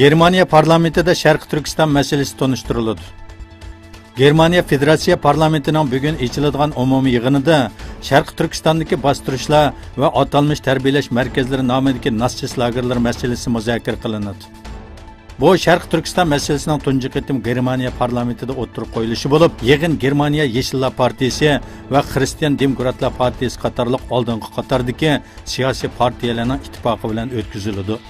Germaniya parlamentida Sharq Turkiston masalasi tonishtirildi. Germaniya Federatsiya parlamentining bugun ochiladigan umumiy yig'inida Sharq Turkistondagi bostirishlar va atalmish tarbiyalash markazlari nomidagi naschis lagerlar masalasi muzokara qilinadi. Bu Sharq Turkiston masalasining tunji qitim Germaniya parlamentida o'tirib qo'yilishi bo'lib, yig'in Germaniya Yeshillar partiyasi va Xristian Demokratlar partiyasi qatorliq oldingi qatordagi siyosiy partiyalarning ittifoqi bilan o'tkaziladi.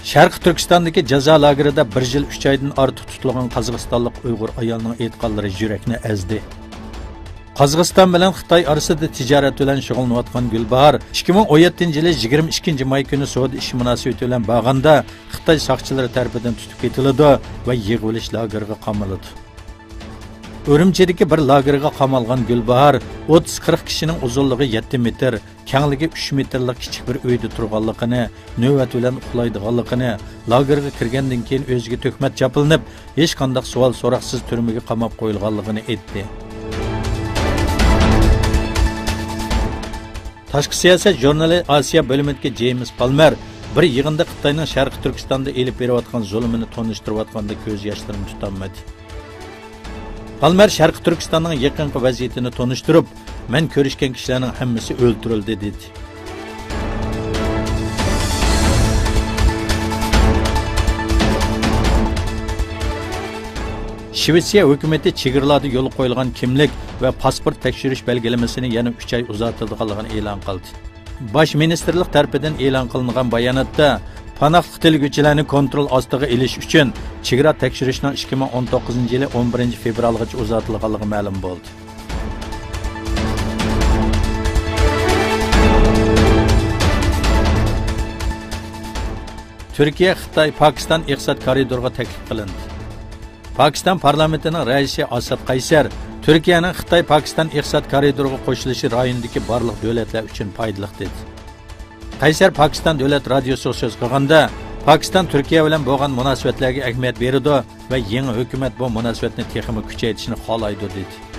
Sharq Turkistondagi jazo lagerida 1 yil 3 oydan ortiq tutilgan Qozog'istonlik Uyg'ur ayolning aytganlari yurakni ezdi. Qozog'iston bilan Xitoy orasida tijorat bilan shug'ullanayotgan Gulbahor 2017-yili 22 may kuni savdo ish munosabati bilan bag'anda Xitoy soqchilari tomonidan tutib ketildi va yig'ilish lageriga qamaldi. Urumchidagi bir lagerga qamalgan Gulbahor 30-40 kishining uzunligi 7 metr, kengligi 3 metrlik kichik bir uyda turganligini, navbat bilan uxlaydiganligini, lagerga kirgandan keyin o'ziga tuhmat chapilinib, hech qanday savol so'roqsiz turmaga qamab qo'yilganligini aytdi. Tashqi siyosat jurnali Osiyo bo'limidagi James Palmer bir yig'inda Xitoyning Sharq Turkistonda elib berayotgan zulmini tonishtirayotganda ko'z yoshlarini tutolmadi. Palmer Sharq Turkistonning yaqinqi vaziyatini tonishtirib, men ko'rishgan kishilarning hammasi o'ldirildi dedi. Shvetsiya hukumati chegaralarda yo'l qo'yilgan kimlik va pasport tekshirish belgilamasini yana 3 oy uzatilganligini e'lon qildi. Bosh ministerlik tomonidan e'lon qilingan bayonotda panohlik tilguvchilarni kontrol ostiga olish uchun chegara tekshirishning 2019-yili 11 fevralgacha uzatilganligi ma'lum bo'ldi. Turkiya, Xitoy, Pokiston iqtisod koridoriga taklif qilindi. Pokiston parlamentining raisi Asad Qaysar Turkiyaning Xitoy-Pokiston iqtisod koridoriga qo'shilishi rayondagi barliq davlatlar uchun foydali dedi. Qaysar Pokiston davlat radiosi so'z qilganda, Pokiston Turkiya bilan bo'lgan munosabatlarga ahamiyat beradi va yangi hukumat bu munosabatni texnik kuchaytirishni xohlaydi dedi.